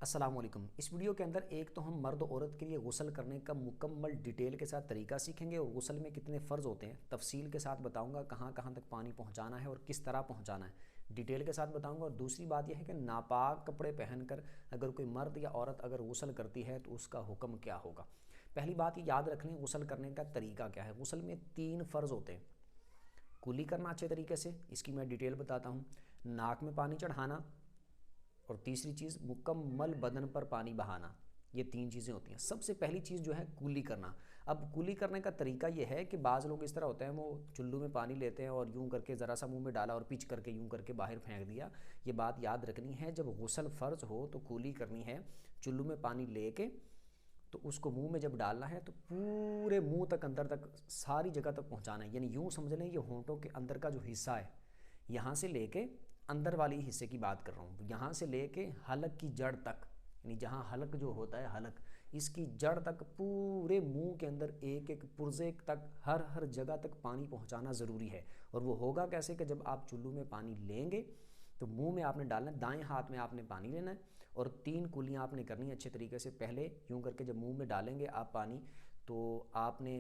السلام علیکم۔ اس ویڈیو کے اندر ایک تو ہم مرد و عورت کے لیے غسل کرنے کا مکمل ڈیٹیل کے ساتھ طریقہ سیکھیں گے اور غسل میں کتنے فرض ہوتے ہیں تفصیل کے ساتھ بتاؤں گا، کہاں کہاں تک پانی پہنچانا ہے اور کس طرح پہنچانا ہے ڈیٹیل کے ساتھ بتاؤں گا۔ اور دوسری بات یہ ہے کہ ناپاک کپڑے پہن کر اگر کوئی مرد یا عورت اگر غسل کرتی ہے تو اس کا حکم کیا ہوگا۔ پہلی بات یہ یاد رکھ لیں، غسل کرنے کا طریقہ کیا ہے۔ غسل میں 3 فرض ہوتے ہیں۔ کلی کرنا اچھے طریقے سے، اس کی میں ڈیٹیل بتاتا ہوں، ناک میں پانی چڑھانا، اور تیسری چیز مکمل بدن پر پانی بہانا۔ یہ 3 چیزیں ہوتی ہیں۔ سب سے پہلی چیز جو ہے کولی کرنا۔ اب کولی کرنے کا طریقہ یہ ہے کہ بعض لوگ اس طرح ہوتے ہیں، وہ چلو میں پانی لیتے ہیں اور یوں کر کے ذرا سا منہ میں ڈالا اور پچ کر کے یوں کر کے باہر پھینک دیا۔ یہ بات یاد رکھنی ہے، جب غسل فرض ہو تو کولی کرنی ہے۔ چلو میں پانی لے کے تو اس کو منہ میں جب ڈالنا ہے تو پورے منہ تک اندر تک ساری جگہ تک پہنچانا ہے۔ یعنی یوں سمجھ لیں یہ ہونٹوں کے اندر کا جو حصہ ہے، یہاں سے لے کے اندر والی حصے کی بات کر رہا ہوں، یہاں سے لے کے حلق کی جڑ تک، یعنی جہاں حلق جو ہوتا ہے حلق، اس کی جڑ تک پورے منہ کے اندر ایک ایک پرزے تک ہر جگہ تک پانی پہنچانا ضروری ہے۔ اور وہ ہوگا کیسے کہ جب آپ چلو میں پانی لیں گے تو منہ میں آپ نے ڈالنا ہے، دائیں ہاتھ میں آپ نے پانی لینا ہے اور 3 کولیاں آپ نے کرنی ہیں اچھے طریقے سے۔ پہلے یوں کر کے جب منہ میں ڈالیں گے آپ پانی تو آپ نے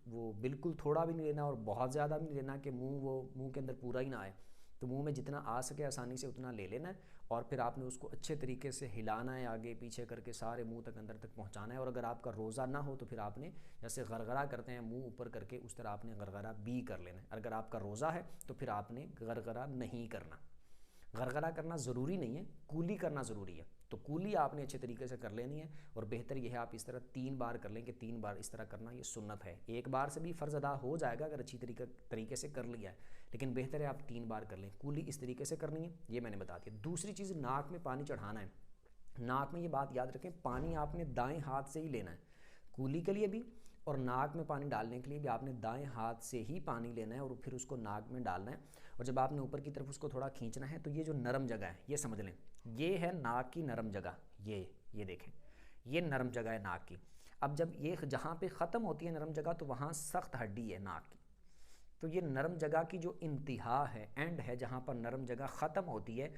وہ بالکل تھوڑا بھی نہیں لینا اور بہت زیادہ بھی نہیں لینا کہ منہ کے اندر پورا ہی نہ آئے، تو منہ میں جتنا آ سکے آسانی سے اتنا لے لینا ہے اور پھر آپ نے اس کو اچھے طریقے سے ہلانا ہے، آگے پیچھے کر کے سارے منہ تک اندر تک پہنچانا ہے۔ اور اگر آپ کا روزہ نہ ہو تو پھر آپ نے جیسے غرغرہ کرتے ہیں منہ اوپر کر کے، اس طرح آپ نے غرغرہ بھی کر لینا ہے۔ اگر آپ کا روزہ ہے تو پھر آپ نے غرغرہ نہیں کرنا۔ غرغرہ کرنا ضروری نہیں ہے، کولی کرنا ضروری ہے، تو کولی آپ نے اچھے طریقے سے کر لینی ہے۔ اور بہتر یہ ہے آپ اس طرح 3 بار کر لیں کہ 3 بار اس طرح کرنا یہ سنت ہے۔ ایک بار سے بھی فرض ادا ہو جائے گا اگر اچھی طریقے سے کر لیا ہے، لیکن بہتر ہے آپ 3 بار کر لیں۔ کولی اس طریقے سے کرنی ہے، یہ میں نے بتا دیا۔ دوسری چیز، ناک میں پانی چڑھانا ہے۔ ناک میں یہ بات یاد رکھیں، پانی آپ نے دائیں ہاتھ سے ہی لینا ہے، کولی کے لیے بھی اور ناک میں پانی ڈالنے کے لیے بھی آپ نے دائیں ہاتھ سے ہی پانی لینا ہے اور پھر اس کو ناک میں ڈالنا ہے۔ اور جب آپ نے اوپر کی طرف اس کو تھوڑا کھینچنا ہے تو یہ جو نرم جگہ ہے یہ سمجھ لیں، یہ ہے ناک کی نرم جگہ، یہ دیکھیں یہ نرم جگہ ہے ناک کی۔ اب جب یہ جہاں پہ ختم ہوتی ہے نرم جگہ تو وہاں سخت ہڈی ہے ناک کی، تو یہ نرم جگہ کی جو انتہا ہے، اینڈ ہے، جہاں پر نرم جگہ ختم ہوتی ہے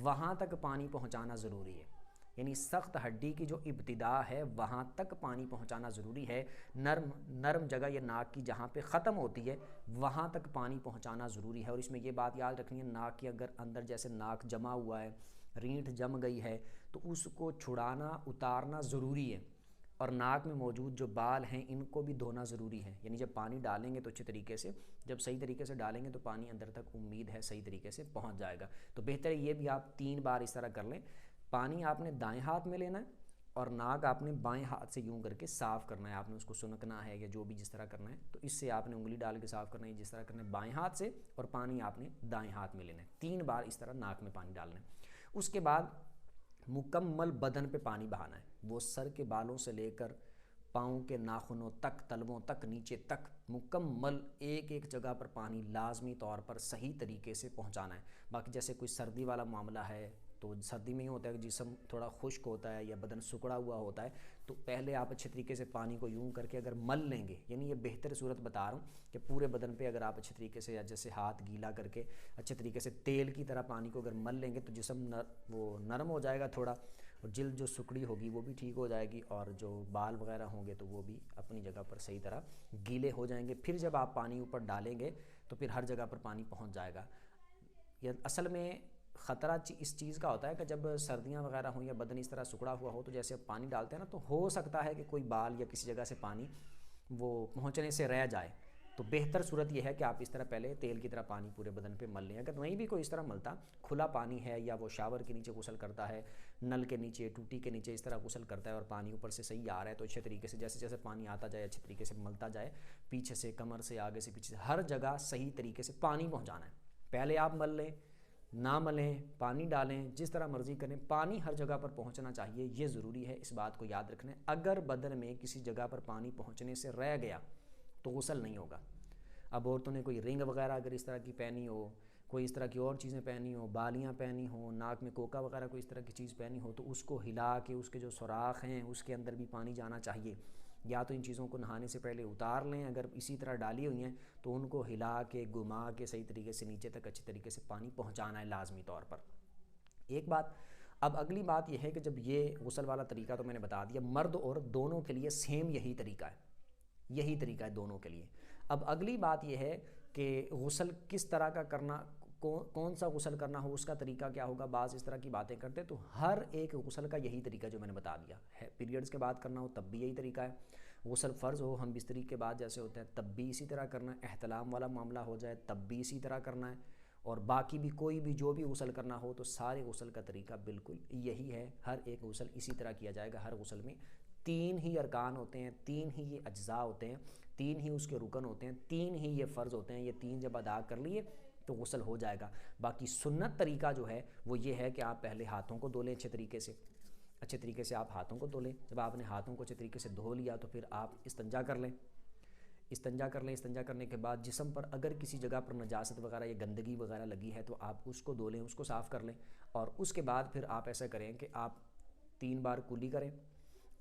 وہاں تک پانی پہنچانا ضروری ہے۔ یعنی سخت ہڈی کی جو ابتدا ہے وہاں تک پانی پہنچانا ضروری ہے۔ نرم جگہ یہ ناک کی جہاں پہ ختم ہوتی ہے وہاں تک پانی پہنچانا ضروری ہے۔ اور اس میں یہ بات یاد رکھنی ہے، ناک کے اگر اندر جیسے ناک جمع ہوا ہے، رینٹھ جم گئی ہے تو اس کو چھڑانا اتارنا ضروری ہے۔ اور ناک میں موجود جو بال ہیں ان کو بھی دھونا ضروری ہے۔ یعنی جب پانی ڈالیں گے تو اچھے طریقے سے، جب صحیح طریقے سے ڈالیں گے تو پانی اندر تک امید ہے صحیح طریقے سے پہنچ جائے گا۔ تو بہتر ہے یہ بھی آپ 3 بار اس طرح کر لیں۔ پانی آپ نے دائیں ہاتھ میں لینا ہے اور ناک آپ نے بائیں ہاتھ سے یوں کر کے صاف کرنا ہے، آپ نے اس کو سنکنا ہے یا جو بھی جس طرح کرنا ہے، تو اس سے آپ نے انگلی ڈال کے صاف کرنا ہے جس طرح کرنا ہے بائیں ہاتھ سے، اور پانی آپ نے دائیں ہاتھ میں لینا ہے۔ 3 بار اس طرح ناک میں پانی ڈالنا ہے۔ اس کے بعد مکمل بدن پہ پانی بہانا ہے، وہ سر کے بالوں سے لے کر پاؤں کے ناخنوں تک، تلووں تک، نیچے تک مکمل ایک ایک جگہ پر پانی لازمی طور پر صحیح طریقے سے پہنچانا ہے۔ باقی جیسے کوئی سردی والا معاملہ ہے تو سردی میں یہ ہوتا ہے کہ جسم تھوڑا خشک ہوتا ہے یا بدن سکڑا ہوا ہوتا ہے، تو پہلے آپ اچھے طریقے سے پانی کو یوں کر کے اگر مل لیں گے، یعنی یہ بہتر صورت بتا رہا ہوں کہ پورے بدن پہ اگر آپ اچھے طریقے سے یا جیسے ہاتھ گیلا کر کے اچھے طریقے سے تیل کی طرح پانی کو اگر مل لیں گے تو جسم وہ نرم ہو جائے گا تھوڑا، اور جلد جو سکڑی ہوگی وہ بھی ٹھیک ہو جائے گی، اور جو بال وغیرہ ہوں گے تو وہ بھی اپنی جگہ پر صحیح طرح گیلے ہو جائیں گے۔ پھر جب آپ پانی اوپر ڈالیں گے تو پھر ہر جگہ پر پانی پہنچ جائے گا۔ یہ اصل میں خطرہ اس چیز کا ہوتا ہے کہ جب سردیاں وغیرہ ہوں یا بدن اس طرح سکڑا ہوا ہو تو جیسے اب پانی ڈالتے ہیں نا، تو ہو سکتا ہے کہ کوئی بال یا کسی جگہ سے پانی وہ پہنچنے سے رہ جائے، تو بہتر صورت یہ ہے کہ آپ اس طرح پہلے تیل کی طرح پانی پورے بدن پہ مل لیں۔ اگر نہیں بھی کوئی اس طرح ملتا، کھلا پانی ہے یا وہ شاور کے نیچے غسل کرتا ہے، نل کے نیچے، ٹوٹی کے نیچے اس طرح غسل کرتا ہے اور پانی اوپر سے صحیح آ رہا ہے، تو اچھے طریقے سے جیسے جیسے پانی آتا جائے اچھے طریقے سے ملتا جائے، پیچھے سے، کمر سے، آگے سے، پیچھے سے، ہر جگہ صحیح طریقے سے پانی پہنچانا ہے۔ پہلے آپ مل لیں، نہ ملیں، پانی ڈالیں، جس طرح مرضی کریں، پانی ہر جگہ پر پہنچنا چاہیے، یہ ضروری ہے، اس بات کو یاد رکھنا ہے۔ اگر بدن میں کسی جگہ پر پانی پہنچنے سے رہ گیا تو غسل نہیں ہوگا۔ اب عورتوں نے کوئی رنگ وغیرہ اگر اس طرح کی پہنی ہو، کوئی اس طرح کی اور چیزیں پہنی ہو، بالیاں پہنی ہوں، ناک میں کوکا وغیرہ کوئی اس طرح کی چیز پہنی ہو، تو اس کو ہلا کے اس کے جو سوراخ ہیں اس کے اندر بھی پانی جانا چاہیے۔ یا تو ان چیزوں کو نہانے سے پہلے اتار لیں، اگر اسی طرح ڈالی ہوئی ہیں تو ان کو ہلا کے، گھما کے صحیح طریقے سے نیچے تک اچھی طریقے سے پانی پہنچانا ہے لازمی طور پر۔ ایک بات اب اگلی بات یہ ہے کہ جب یہ غسل والا طریقہ تو میں نے بتا دیا، مرد اور دونوں کے لیے سیم یہی طریقہ ہے، یہی طریقہ ہے دونوں کے لیے۔ اب اگلی بات یہ ہے کہ غسل کس طرح کا کرنا، کون سا غسل کرنا ہو، اس کا طریقہ کیا ہوگا۔ بعض اس طرح کی باتیں کرتے تو ہر ایک غسل کا یہی طریقہ جو میں نے بتا دیا ہے، پیریڈز کے بعد کرنا ہو تب بھی یہی طریقہ ہے، غسل فرض ہو ہم بستری کے بعد جیسے ہوتا ہے تب بھی اسی طرح کرنا ہے، احتلام والا معاملہ ہو جائے تب بھی اسی طرح کرنا ہے، اور باقی بھی کوئی بھی جو بھی غسل کرنا ہو تو سارے غسل کا طریقہ بالکل یہی ہے، ہر ایک غسل اسی طرح کیا جائے گا۔ ہر غسل میں 3 ہی ارکان ہوتے ہیں، 3 ہی یہ اجزاء ہوتے ہیں، 3 ہی اس کے رکن ہوتے ہیں، 3 ہی یہ فرض ہوتے ہیں، یہ 3 جب ادا کر لیے تو غسل ہو جائے گا۔ باقی سنت طریقہ جو ہے وہ یہ ہے کہ آپ پہلے ہاتھوں کو دھو لیں اچھے طریقے سے آپ ہاتھوں کو دھو لیں۔ جب آپ نے ہاتھوں کو اچھے طریقے سے دھو لیا تو پھر آپ استنجا کر لیں۔ استنجا کرنے کے بعد جسم پر اگر کسی جگہ پر نجاست وغیرہ یا گندگی وغیرہ لگی ہے تو آپ اس کو دھو لیں، اس کو صاف کر لیں، اور اس کے بعد پھر آپ ایسا کریں کہ آپ 3 بار کلی کریں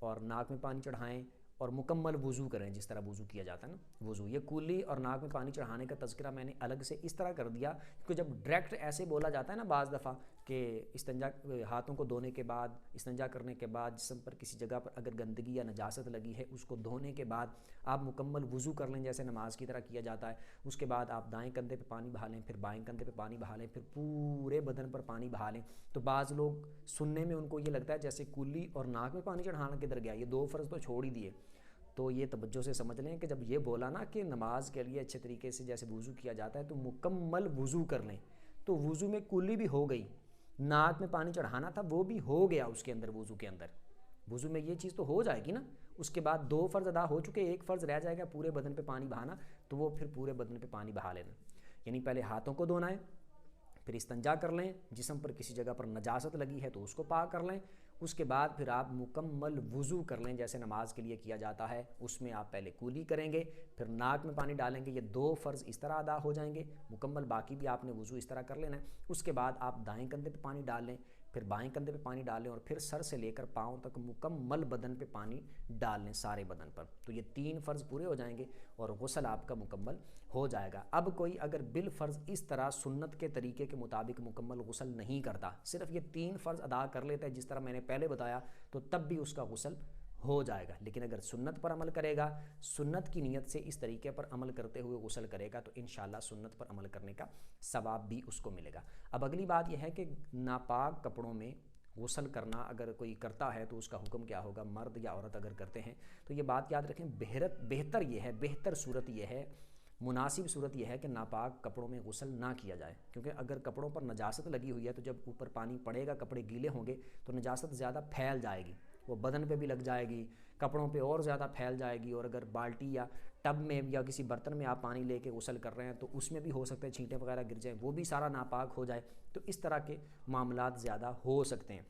اور ناک میں پانی چڑھائیں اور مکمل وضو کریں، جس طرح وضو کیا جاتا ہے نا وضو۔ یہ کولی اور ناک میں پانی چڑھانے کا تذکرہ میں نے الگ سے اس طرح کر دیا کہ جب ڈائریکٹ ایسے بولا جاتا ہے نا بعض دفعہ کہ استنجا ہاتھوں کو دھونے کے بعد، استنجا کرنے کے بعد جسم پر کسی جگہ پر اگر گندگی یا نجاست لگی ہے اس کو دھونے کے بعد آپ مکمل وضو کر لیں جیسے نماز کی طرح کیا جاتا ہے، اس کے بعد آپ دائیں کندھے پہ پانی بہا لیں، پھر بائیں کندھے پہ پانی بہا لیں، پھر پورے بدن پر پانی بہا لیں۔ تو بعض لوگ سننے میں ان کو یہ لگتا ہے جیسے کولی اور ناک میں پانی چڑھانا کدھر گیا، یہ 2 فرض تو چھوڑ ہی دیے۔ تو یہ توجہ سے سمجھ لیں کہ جب یہ بولا نا کہ نماز کے لیے اچھے طریقے سے جیسے وضو کیا جاتا ہے تو مکمل وضو کر لیں، تو وضو میں کلی بھی ہو گئی، ناک میں پانی چڑھانا تھا وہ بھی ہو گیا، اس کے اندر وضو میں یہ چیز تو ہو جائے گی نا۔ اس کے بعد 2 فرض ادا ہو چکے، 1 فرض رہ جائے گا پورے بدن پہ پانی بہانا، تو وہ پھر پورے بدن پہ پانی بہا لینا، یعنی پہلے ہاتھوں کو دھونا ہے، پھر استنجا کر لیں، جسم پر کسی جگہ پر نجاست لگی ہے تو اس کو پاک کر لیں، اس کے بعد پھر آپ مکمل وضو کر لیں جیسے نماز کے لیے کیا جاتا ہے۔ اس میں آپ پہلے کولی کریں گے، پھر ناک میں پانی ڈالیں گے، یہ 2 فرض اس طرح ادا ہو جائیں گے مکمل، باقی بھی آپ نے وضو اس طرح کر لینا ہے۔ اس کے بعد آپ دائیں کندھے پہ پانی ڈال لیں، پھر بائیں کندھے پہ پانی ڈال لیں، اور پھر سر سے لے کر پاؤں تک مکمل بدن پہ پانی ڈال لیں سارے بدن پر، تو یہ 3 فرض پورے ہو جائیں گے اور غسل آپ کا مکمل ہو جائے گا۔ اب کوئی اگر بالفرض اس طرح سنت کے طریقے کے مطابق مکمل غسل نہیں کرتا، صرف یہ 3 فرض ادا کر لیتا ہے جس طرح میں نے پہلے بتایا، تو تب بھی اس کا غسل ہو جائے گا۔ لیکن اگر سنت پر عمل کرے گا، سنت کی نیت سے اس طریقے پر عمل کرتے ہوئے غسل کرے گا، تو انشاءاللہ سنت پر عمل کرنے کا ثواب بھی اس کو ملے گا۔ اب اگلی بات یہ ہے کہ ناپاک کپڑوں میں غسل کرنا اگر کوئی کرتا ہے تو اس کا حکم کیا ہوگا، مرد یا عورت اگر کرتے ہیں تو یہ بات یاد رکھیں، بہتر یہ ہے، بہتر صورت یہ ہے، مناسب صورت یہ ہے کہ ناپاک کپڑوں میں غسل نہ کیا جائے، کیونکہ اگر کپڑوں پر نجاست لگی ہوئی ہے تو جب اوپر پانی پڑے گا کپڑے گیلے ہوں گے تو نجاست زیادہ پھیل جائے گی، وہ بدن پہ بھی لگ جائے گی، کپڑوں پہ اور زیادہ پھیل جائے گی، اور اگر بالٹی یا ٹب میں یا کسی برتن میں آپ پانی لے کے غسل کر رہے ہیں تو اس میں بھی ہو سکتا ہے چھینٹیں وغیرہ گر جائیں، وہ بھی سارا ناپاک ہو جائے، تو اس طرح کے معاملات زیادہ ہو سکتے ہیں۔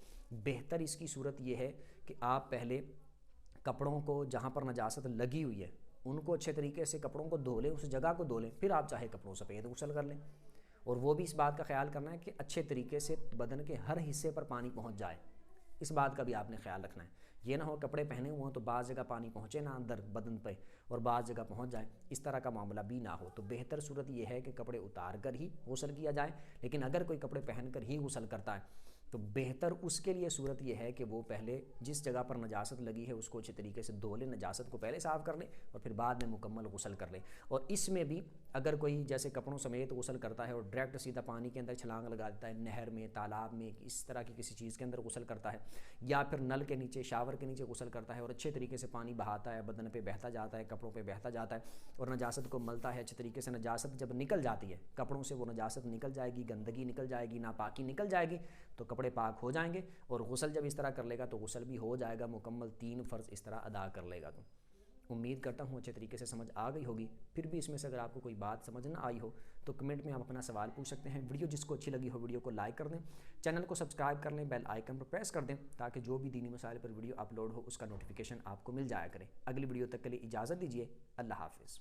بہتر اس کی صورت یہ ہے کہ آپ پہلے کپڑوں کو جہاں پر نجاست لگی ہوئی ہے ان کو اچھے طریقے سے کپڑوں کو دھو لیں، اس جگہ کو دھو لیں، پھر آپ چاہے کپڑوں سفید غسل کر لیں، اور وہ بھی اس بات کا خیال کرنا ہے کہ اچھے طریقے سے بدن کے ہر حصے پر پانی پہنچ جائے، اس بات کا بھی آپ نے خیال رکھنا ہے۔ یہ نہ ہو کپڑے پہنے ہوئے ہوں تو بعض جگہ پانی پہنچے نہ اندر بدن پہ اور بعض جگہ پہنچ جائے، اس طرح کا معاملہ بھی نہ ہو۔ تو بہتر صورت یہ ہے کہ کپڑے اتار کر ہی غسل کیا جائے، لیکن اگر کوئی کپڑے پہن کر ہی غسل کرتا ہے تو بہتر اس کے لیے صورت یہ ہے کہ وہ پہلے جس جگہ پر نجاست لگی ہے اس کو اچھے طریقے سے دھو لے، نجاست کو پہلے صاف کر لے اور پھر بعد میں مکمل غسل کر لے۔ اور اس میں بھی اگر کوئی جیسے کپڑوں سمیت غسل کرتا ہے اور ڈائریکٹ سیدھا پانی کے اندر چھلانگ لگا دیتا ہے، نہر میں، تالاب میں، اس طرح کی کسی چیز کے اندر غسل کرتا ہے، یا پھر نل کے نیچے، شاور کے نیچے غسل کرتا ہے اور اچھے طریقے سے پانی بہاتا ہے، بدن پہ بہتا جاتا ہے، کپڑوں پہ بہتا جاتا ہے اور نجاست کو ملتا ہے اچھے طریقے سے، نجاست جب نکل جاتی ہے کپڑوں سے، وہ نجاست نکل جائے گی، گندگی نکل جائے گی، ناپاکی نکل جائے گی، تو کپڑے پاک ہو جائیں گے، اور غسل جب اس طرح کر لے گا تو غسل بھی ہو جائے گا مکمل، 3 فرض اس طرح ادا کر لے گا۔ تو امید کرتا ہوں اچھے طریقے سے سمجھ آ گئی ہوگی۔ پھر بھی اس میں سے اگر آپ کو کوئی بات سمجھ نہ آئی ہو تو کمنٹ میں آپ اپنا سوال پوچھ سکتے ہیں۔ ویڈیو جس کو اچھی لگی ہو ویڈیو کو لائک کر دیں، چینل کو سبسکرائب کر لیں، بیل آئیکن پر پریس کر دیں تاکہ جو بھی دینی مسائل پر ویڈیو اپلوڈ ہو اس کا نوٹیفیکیشن آپ کو مل جایا کرے۔ اگلی ویڈیو تک کے لیے اجازت دیجیے، اللہ حافظ۔